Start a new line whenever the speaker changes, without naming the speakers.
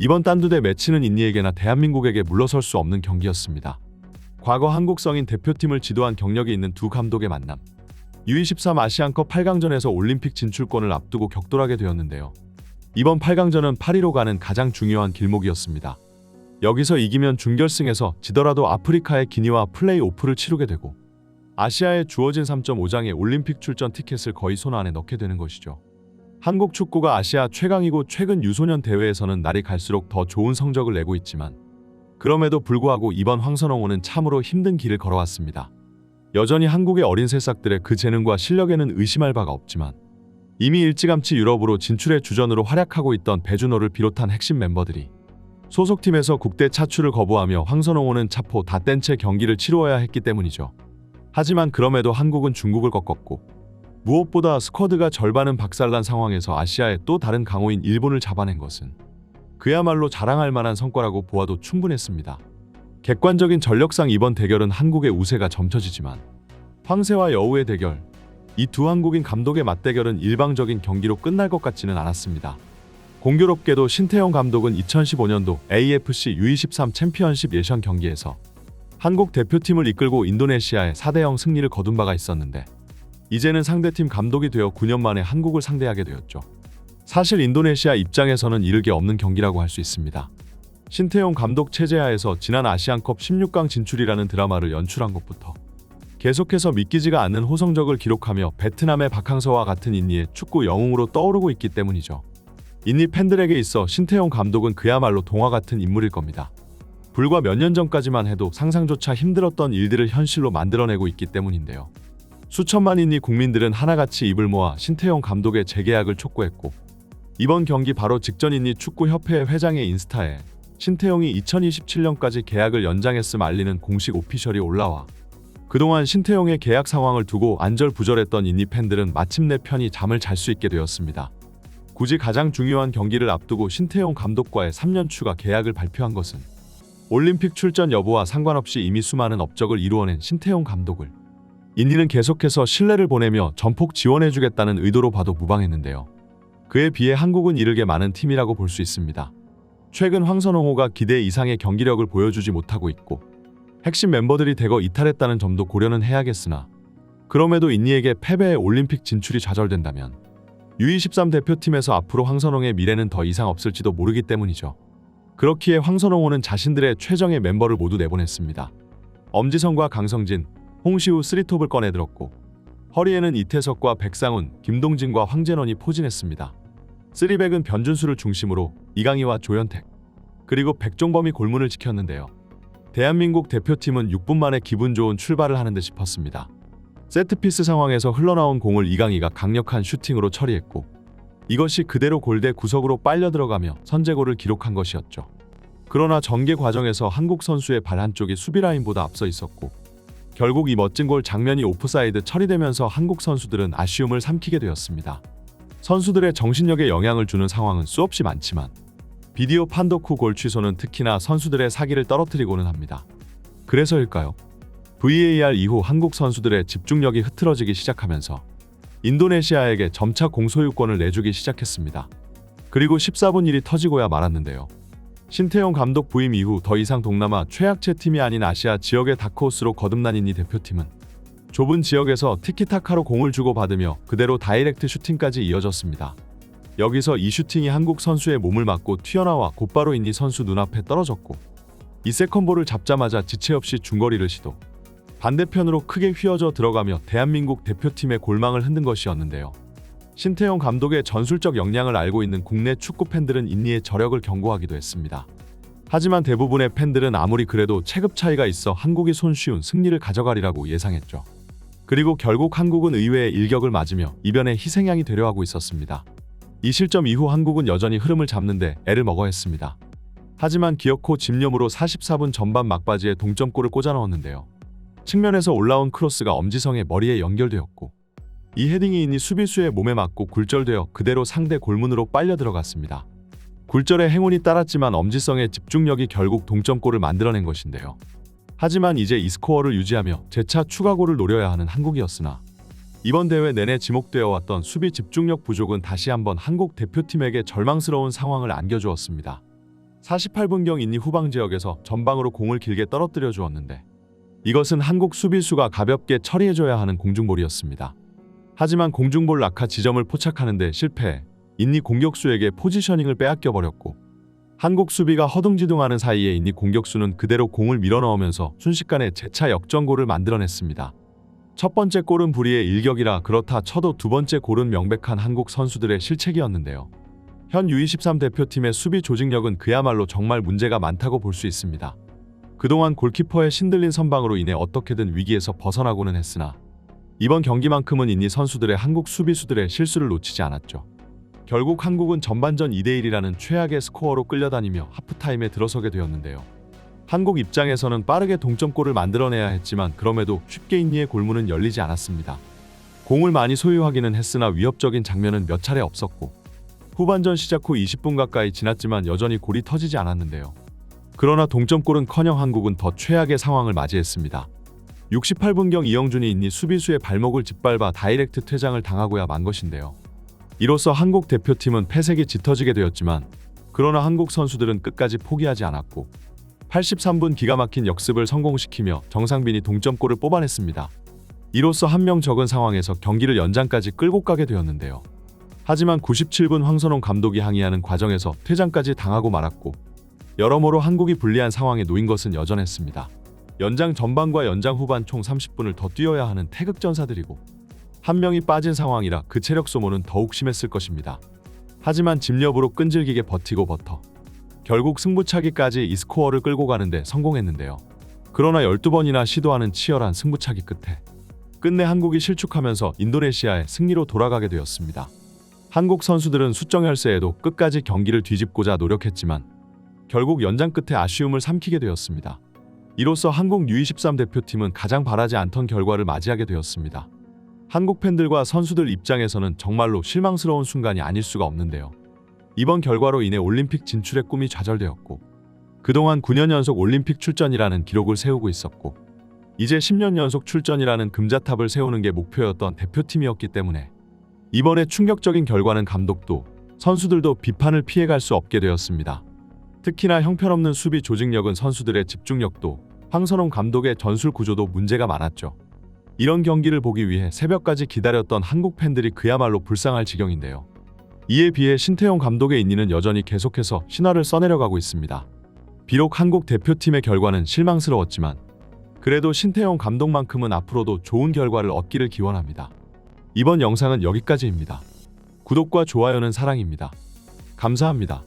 이번 단두대 매치는 인니에게나 대한민국에게 물러설 수 없는 경기였습니다. 과거 한국 성인 대표팀을 지도한 경력이 있는 두 감독의 만남. U23 아시안컵 8강전에서 올림픽 진출권을 앞두고 격돌하게 되었는데요. 이번 8강전은 파리로 가는 가장 중요한 길목이었습니다. 여기서 이기면 준결승에서 지더라도 아프리카의 기니와 플레이오프를 치르게 되고 아시아에 주어진 3.5장의 올림픽 출전 티켓을 거의 손 안에 넣게 되는 것이죠. 한국 축구가 아시아 최강이고 최근 유소년 대회에서는 날이 갈수록 더 좋은 성적을 내고 있지만 그럼에도 불구하고 이번 황선홍호는 참으로 힘든 길을 걸어왔습니다. 여전히 한국의 어린 새싹들의 그 재능과 실력에는 의심할 바가 없지만 이미 일찌감치 유럽으로 진출의 주전으로 활약하고 있던 배준호를 비롯한 핵심 멤버들이 소속팀에서 국대 차출을 거부하며 황선홍호는 차포 다 뗀 채 경기를 치루어야 했기 때문이죠. 하지만 그럼에도 한국은 중국을 꺾었고 무엇보다 스쿼드가 절반은 박살난 상황에서 아시아의 또 다른 강호인 일본을 잡아낸 것은 그야말로 자랑할 만한 성과라고 보아도 충분했습니다. 객관적인 전력상 이번 대결은 한국의 우세가 점쳐지지만 황새와 여우의 대결, 이 두 한국인 감독의 맞대결은 일방적인 경기로 끝날 것 같지는 않았습니다. 공교롭게도 신태용 감독은 2015년도 AFC U23 챔피언십 예선 경기에서 한국 대표팀을 이끌고 인도네시아에 4대0 승리를 거둔 바가 있었는데 이제는 상대팀 감독이 되어 9년 만에 한국을 상대하게 되었죠. 사실 인도네시아 입장에서는 이를 게 없는 경기라고 할 수 있습니다. 신태용 감독 체제하에서 지난 아시안컵 16강 진출이라는 드라마를 연출한 것부터 계속해서 믿기지가 않는 호성적을 기록하며 베트남의 박항서와 같은 인니의 축구 영웅으로 떠오르고 있기 때문이죠. 인니 팬들에게 있어 신태용 감독은 그야말로 동화 같은 인물일 겁니다. 불과 몇 년 전까지만 해도 상상조차 힘들었던 일들을 현실로 만들어내고 있기 때문인데요. 수천만 인니 국민들은 하나같이 입을 모아 신태용 감독의 재계약을 촉구했고 이번 경기 바로 직전 인니 축구협회 회장의 인스타에 신태용이 2027년까지 계약을 연장했음 알리는 공식 오피셜이 올라와 그동안 신태용의 계약 상황을 두고 안절부절했던 인니 팬들은 마침내 편히 잠을 잘 수 있게 되었습니다. 굳이 가장 중요한 경기를 앞두고 신태용 감독과의 3년 추가 계약을 발표한 것은 올림픽 출전 여부와 상관없이 이미 수많은 업적을 이루어낸 신태용 감독을 인니는 계속해서 신뢰를 보내며 전폭 지원해주겠다는 의도로 봐도 무방했는데요. 그에 비해 한국은 이를 게 많은 팀이라고 볼 수 있습니다. 최근 황선홍호가 기대 이상의 경기력을 보여주지 못하고 있고 핵심 멤버들이 대거 이탈했다는 점도 고려는 해야겠으나 그럼에도 인니에게 패배의 올림픽 진출이 좌절된다면 U23 대표팀에서 앞으로 황선홍의 미래는 더 이상 없을지도 모르기 때문이죠. 그렇기에 황선홍호는 자신들의 최정의 멤버를 모두 내보냈습니다. 엄지성과 강성진, 홍시우 쓰리톱을 꺼내들었고 허리에는 이태석과 백상훈, 김동진과 황재원이 포진했습니다. 쓰리백은 변준수를 중심으로 이강희와 조현택, 그리고 백종범이 골문을 지켰는데요. 대한민국 대표팀은 6분 만에 기분 좋은 출발을 하는 듯 싶었습니다. 세트피스 상황에서 흘러나온 공을 이강희가 강력한 슈팅으로 처리했고 이것이 그대로 골대 구석으로 빨려 들어가며 선제골을 기록한 것이었죠. 그러나 전개 과정에서 한국 선수의 발 한쪽이 수비 라인보다 앞서 있었고 결국 이 멋진 골 장면이 오프사이드 처리되면서 한국 선수들은 아쉬움을 삼키게 되었습니다. 선수들의 정신력에 영향을 주는 상황은 수없이 많지만 비디오 판독 후 골 취소는 특히나 선수들의 사기를 떨어뜨리고는 합니다. 그래서일까요? VAR 이후 한국 선수들의 집중력이 흐트러지기 시작하면서 인도네시아에게 점차 공소유권을 내주기 시작했습니다. 그리고 14분 일이 터지고야 말았는데요. 신태용 감독 부임 이후 더 이상 동남아 최약체 팀이 아닌 아시아 지역의 다크호스로 거듭난 인니 대표팀은 좁은 지역에서 티키타카로 공을 주고받으며 그대로 다이렉트 슈팅까지 이어졌습니다. 여기서 이 슈팅이 한국 선수의 몸을 맞고 튀어나와 곧바로 인니 선수 눈앞에 떨어졌고 이 세컨볼을 잡자마자 지체 없이 중거리를 시도 반대편으로 크게 휘어져 들어가며 대한민국 대표팀의 골망을 흔든 것이었는데요. 신태용 감독의 전술적 역량을 알고 있는 국내 축구 팬들은 인니의 저력을 경고하기도 했습니다. 하지만 대부분의 팬들은 아무리 그래도 체급 차이가 있어 한국이 손쉬운 승리를 가져가리라고 예상했죠. 그리고 결국 한국은 의외의 일격을 맞으며 이변의 희생양이 되려 하고 있었습니다. 이 실점 이후 한국은 여전히 흐름을 잡는데 애를 먹어야 했습니다. 하지만 기어코 집념으로 44분 전반 막바지에 동점골을 꽂아 넣었는데요. 측면에서 올라온 크로스가 엄지성의 머리에 연결되었고 이 헤딩이 인니 수비수의 몸에 맞고 굴절되어 그대로 상대 골문으로 빨려 들어갔습니다. 굴절에 행운이 따랐지만 엄지성의 집중력이 결국 동점골을 만들어낸 것인데요. 하지만 이제 이 스코어를 유지하며 재차 추가골을 노려야 하는 한국이었으나 이번 대회 내내 지목되어 왔던 수비 집중력 부족은 다시 한번 한국 대표팀에게 절망스러운 상황을 안겨주었습니다. 48분경 인니 후방 지역에서 전방으로 공을 길게 떨어뜨려 주었는데 이것은 한국 수비수가 가볍게 처리해줘야 하는 공중볼이었습니다. 하지만 공중볼 낙하 지점을 포착하는데 실패해 인니 공격수에게 포지셔닝을 빼앗겨 버렸고 한국 수비가 허둥지둥하는 사이에 인니 공격수는 그대로 공을 밀어넣으면서 순식간에 재차 역전골을 만들어냈습니다. 첫 번째 골은 불의의 일격이라 그렇다 쳐도 두 번째 골은 명백한 한국 선수들의 실책이었는데요. 현 U23 대표팀의 수비 조직력은 그야말로 정말 문제가 많다고 볼 수 있습니다. 그동안 골키퍼의 신들린 선방으로 인해 어떻게든 위기에서 벗어나고는 했으나 이번 경기만큼은 인니 선수들의 한국 수비수들의 실수를 놓치지 않았죠. 결국 한국은 전반전 2대1이라는 최악의 스코어로 끌려다니며 하프타임에 들어서게 되었는데요. 한국 입장에서는 빠르게 동점골을 만들어내야 했지만 그럼에도 쉽게 인니의 골문은 열리지 않았습니다. 공을 많이 소유하기는 했으나 위협적인 장면은 몇 차례 없었고 후반전 시작 후 20분 가까이 지났지만 여전히 골이 터지지 않았는데요. 그러나 동점골은커녕 한국은 더 최악의 상황을 맞이했습니다. 68분경 이영준이 인니 수비수의 발목을 짓밟아 다이렉트 퇴장을 당하고야 만 것인데요. 이로써 한국 대표팀은 패색이 짙어지게 되었지만 그러나 한국 선수들은 끝까지 포기하지 않았고 83분 기가 막힌 역습을 성공시키며 정상빈이 동점골을 뽑아냈습니다. 이로써 한 명 적은 상황에서 경기를 연장까지 끌고 가게 되었는데요. 하지만 97분 황선홍 감독이 항의하는 과정에서 퇴장까지 당하고 말았고 여러모로 한국이 불리한 상황에 놓인 것은 여전했습니다. 연장 전반과 연장 후반 총 30분을 더 뛰어야 하는 태극전사들이고 한 명이 빠진 상황이라 그 체력 소모는 더욱 심했을 것입니다. 하지만 집념으로 끈질기게 버티고 결국 승부차기까지 이 스코어를 끌고 가는데 성공했는데요. 그러나 12번이나 시도하는 치열한 승부차기 끝에 끝내 한국이 실축하면서 인도네시아의 승리로 돌아가게 되었습니다. 한국 선수들은 수정열세에도 끝까지 경기를 뒤집고자 노력했지만 결국 연장 끝에 아쉬움을 삼키게 되었습니다. 이로써 한국 U23 대표팀은 가장 바라지 않던 결과를 맞이하게 되었습니다. 한국 팬들과 선수들 입장에서는 정말로 실망스러운 순간이 아닐 수가 없는데요. 이번 결과로 인해 올림픽 진출의 꿈이 좌절되었고 그동안 9년 연속 올림픽 출전이라는 기록을 세우고 있었고 이제 10년 연속 출전이라는 금자탑을 세우는 게 목표였던 대표팀이었기 때문에 이번에 충격적인 결과는 감독도 선수들도 비판을 피해갈 수 없게 되었습니다. 특히나 형편없는 수비 조직력은 선수들의 집중력도 황선홍 감독의 전술 구조도 문제가 많았죠. 이런 경기를 보기 위해 새벽까지 기다렸던 한국 팬들이 그야말로 불쌍할 지경인데요. 이에 비해 신태용 감독의 인니는 여전히 계속해서 신화를 써내려가고 있습니다. 비록 한국 대표팀의 결과는 실망스러웠지만 그래도 신태용 감독만큼은 앞으로도 좋은 결과를 얻기를 기원합니다. 이번 영상은 여기까지입니다. 구독과 좋아요는 사랑입니다. 감사합니다.